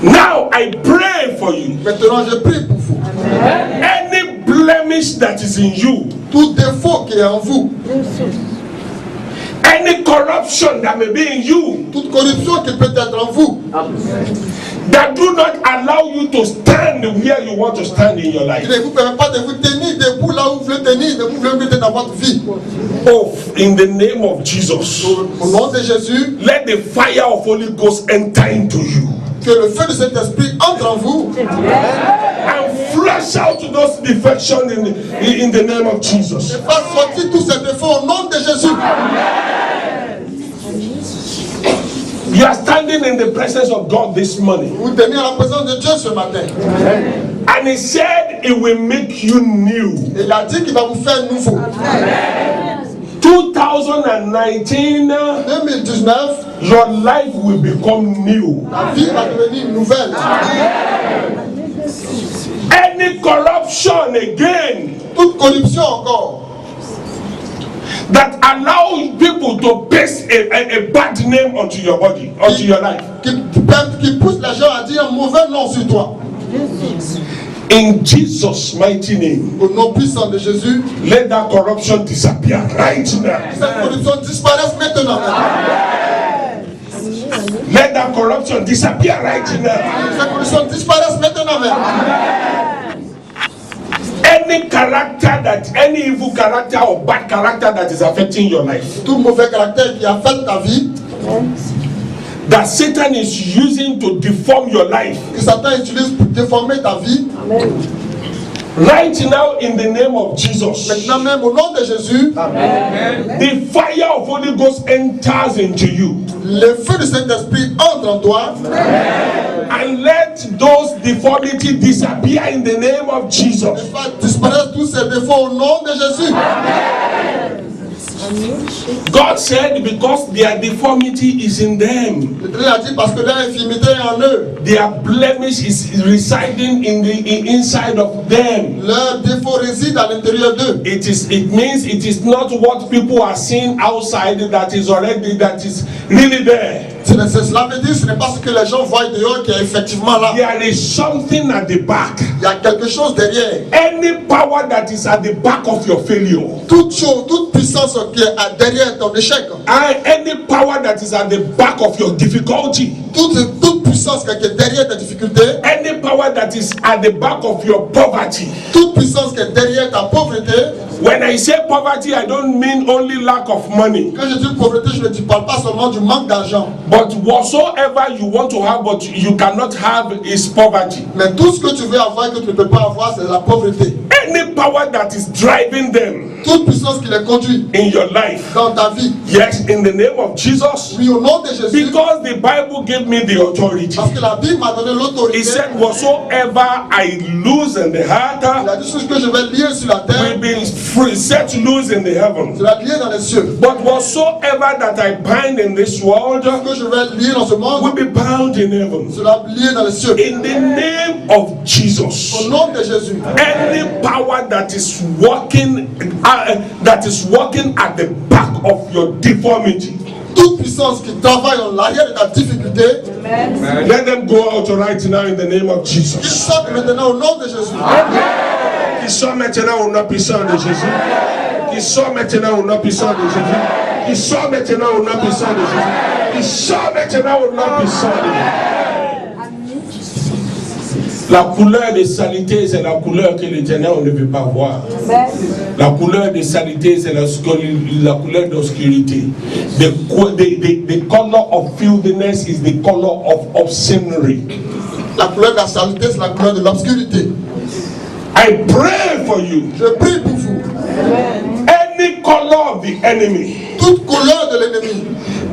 Now I pray for you. Maintenant, je prie pour vous. Any blemish that is in you, Tout défaut qui est en vous, any corruption that may be in you, toute corruption qui peut être en vous, that do not allow you to stand where you want to stand in your life. qui ne vous permet pas de vous tenir debout là où vous voulez tenir, de vous voulez dans votre vie. Oh, in the name of Jesus, Au nom de Jésus, let the fire of Holy Ghost enter into you que le feu de cet esprit entre en vous and flush out those defections in the name of Jesus. et fasse sortir tous ces défauts au nom de Jésus. You are standing in the presence of God this morning, Vous tenez à la présence de Dieu ce matin. and He said it will make you new. Et il a dit qu'il va vous faire nouveau. 2019, 2019, your life will become new. la vie va devenir nouvelle. Any corruption again Toute corruption encore that allows people to paste a bad name onto your body, onto your life. qui pousse les gens à dire un mauvais nom sur toi. In Jesus' mighty name, Au nom puissant de Jésus, let that corruption disappear right now. cette corruption disparaisse maintenant. Let that corruption disappear right now. Cette corruption disparaisse maintenant. Any character any evil character or bad character that is affecting your life, Tout mauvais caractère qui affecte ta vie, that Satan is using to deform your life, que Satan utilise pour déformer ta vie, right now in the name of Jesus, maintenant même au nom de Jésus, the fire of Holy Ghost enters into you. le feu de Saint-Esprit entre en toi And let those deformities disappear in the name of Jesus. et va disparaître tous ces défauts au nom de Jésus. God said because their deformity is in them, L'Éternel a dit parce que leur infirmité est en eux, their blemish is residing in the inside of them. leur défaut réside à l'intérieur d'eux. It means it is not what people are seeing outside that is really there. Cela veut dire que ce n'est pas ce que les gens voient dehors qui est effectivement là. There is something at the back. Il y a quelque chose derrière. Any power that is at the back of your failure, Toute chose, toute puissance qui est derrière ton échec, and any power that is at the back of your difficulty, toute puissance qui est derrière ta difficulté, any power that is at the back of your poverty. toute puissance qui est derrière ta pauvreté. When I say poverty, I don't mean only lack of money, Quand je dis pauvreté, je ne parle pas seulement du manque d'argent, but whatsoever you want to have but you cannot have is poverty. mais tout ce que tu veux avoir et que tu ne peux pas avoir, c'est la pauvreté. Any power that is driving them Toute puissance qui les conduit in your life, dans ta vie, yes, in the name of Jesus, oui, au nom de Jésus, because the Bible gave me the authority. parce que la Bible m'a donné l'autorité. He said, whatsoever I lose in the heart Il a dit ce que je vais lier sur la terre, will be set loose in the heavens. je vais lier dans les cieux. But whatsoever that I bind in this world Ce que je vais lier dans ce monde, will be bound in heaven. cela lié dans les cieux. In the name of Jesus, Au nom de Jésus, any power that is working at the back of your deformity, toute puissance qui travaille en l'arrière de ta difficulté, let them go out right now in the name of qu'ils Jesus. sortent maintenant au nom de Jésus. Qui sort maintenant au nom puissant de Jésus. Qui sort maintenant au nom puissant de Jésus. Qui sort maintenant au nom puissant de Jésus. Qui sort maintenant au nom puissant de Jésus. La couleur de saleté, c'est la couleur que l'Éternel ne veut pas voir. La couleur de saleté, c'est la couleur d'obscurité. The color of filthiness is the color of obscenity. La couleur de la saleté, c'est la couleur de l'obscurité. I pray for you. Je prie pour vous. Any color of the enemy Toute couleur de l'ennemi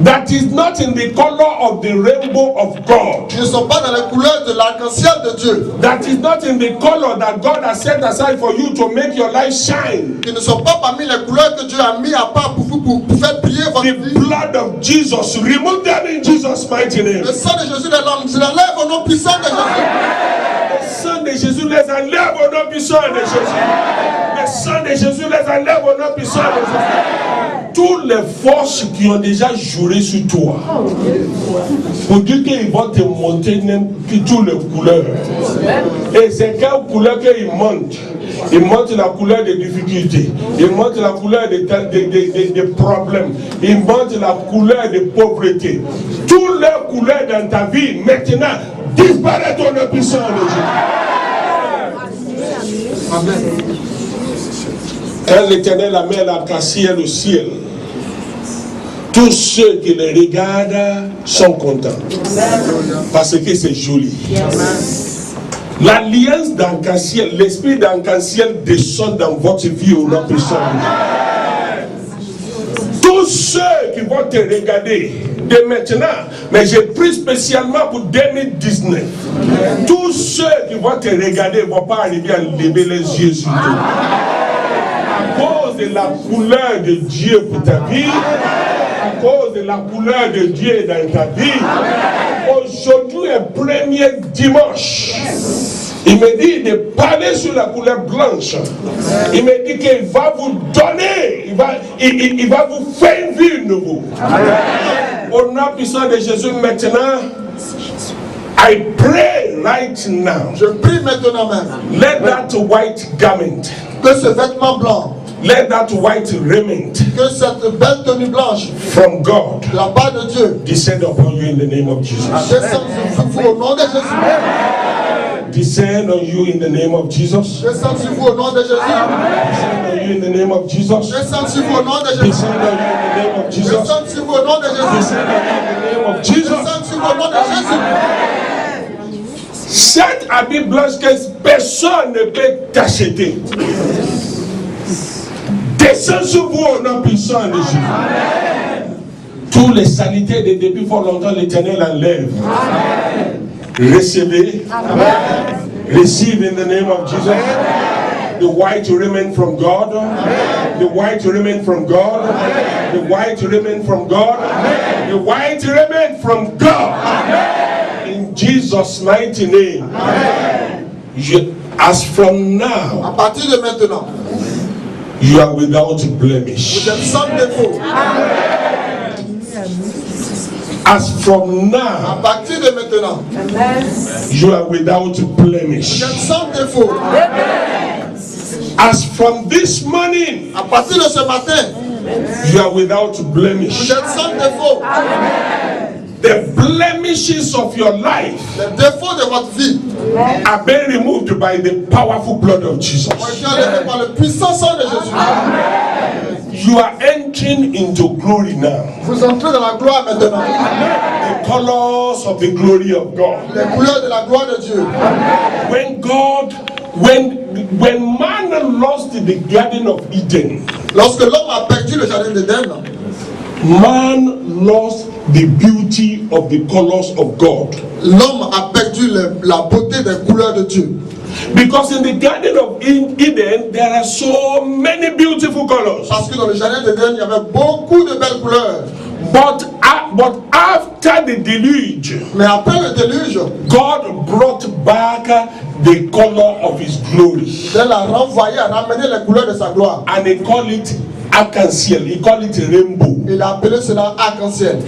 that is not in the color of the rainbow of God, qui ne sont pas dans les couleurs de l'arc-en-ciel de Dieu, that is not in the color that God has set aside for you to make your life shine. qui ne sont pas parmi les couleurs que Dieu a mis à part pour vous, pour faire briller votre The vie. blood of Jesus, remove them in Jesus' mighty name. Le sang de Jésus les langues, je l'enlève au nom puissant de Jésus. Le sang de Jésus les enlève au nom puissant de Jésus. Le sang de Jésus les enlève au nom puissant de Jésus. Toutes les forces qui ont déjà juré sur toi, pour dire qu'ils vont te monter toutes les couleurs. Et c'est quelle couleur qu'ils montent? Ils montrent la couleur des difficultés, ils montrent la couleur des problèmes, ils montrent la couleur de pauvreté. Toutes les couleurs dans ta vie, maintenant, disparaissent au nom puissant de Jésus. Amen. Quand l'Éternel a mis la cassière au ciel, tous ceux qui les regardent sont contents. Parce que c'est joli. L'alliance d'arc-en-ciel, l'esprit d'arc-en-ciel descend dans votre vie au nom puissant. Tous ceux qui vont te regarder de maintenant, mais j'ai pris spécialement pour 2019. Tous ceux qui vont te regarder ne vont pas arriver à lever les yeux sur toi. À cause de la couleur de Dieu pour ta vie, à cause de la couleur de Dieu dans ta vie. Aujourd'hui est premier dimanche. Il me dit de parler sur la couleur blanche. Il me dit qu'il va vous donner, il va vous faire une vie nouveau. Au nom puissant de Jésus maintenant, I pray right now. Je prie maintenant même. Let that white garment, que ce vêtement blanc, let that white raiment, que cette belle tenue blanche, from God, de la part de Dieu, descend upon you in the name of Jesus. Descend sur vous au nom de Jésus. Descend on you in the name of Jesus. Descend sur vous au nom de Jésus. Descend on you in the name of Jesus. Descend sur vous au nom de Jésus. Descend on you in the name of Jesus. Descend sur vous au nom de Jésus. Descend on you in the name of Jesus. Descend sur vous au nom de Jésus. Cette habit blanche que personne ne peut t'acheter. Descends sur vous au nom puissant de Jésus. Tous les saletés de depuis fort longtemps, l'Éternel enlève. Recevez. Receive in the name of Jesus. The white raiment from God. The white raiment from God. The white raiment from God. The white raiment from God. In Jesus' mighty name. As from now, à partir de maintenant, you are without blemish. vous êtes sans défaut. As from À now, partir de maintenant, you are without blemish. vous êtes sans défaut. As from this morning, À partir de ce matin, you are without blemish. vous êtes sans défaut. The blemishes of your life Les défauts de votre vie are being removed by the powerful blood of Jesus. ont été enlevés par le puissant sang de Jésus. You are entering into glory now. Vous entrez dans la gloire maintenant. The colors of the glory of God. Les couleurs de la gloire de Dieu. When man lost the Garden of Eden, Lorsque l'homme a perdu le jardin d'Éden, man lost the beauty of the colors of God. l'homme a perdu la beauté des couleurs de Dieu. Because in the Garden of Eden, there are so many beautiful colors. Parce que dans le jardin d'Éden, il y avait beaucoup de belles couleurs. But after the deluge, Mais après le déluge, God brought back the color of His glory. Dieu l'a renvoyé, a ramené les couleurs de sa gloire. And they call it arc-en-ciel. He call it rainbow. Il a appelé cela arc-en-ciel.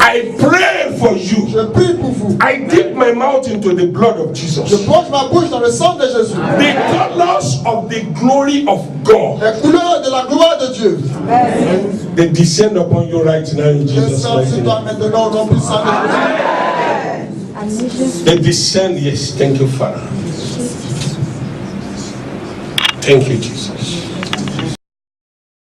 I pray for you. Je prie pour vous. I dip my mouth into the blood of Jesus. Je plonge ma bouche dans le sang de Jésus. The colors of the glory of God, Les couleurs de la gloire de Dieu. they descend upon you right now in Jesus' Descends mighty sur name. toi maintenant au nom puissant de Jésus. They descend, yes. Thank you, Father. Thank you, Jesus.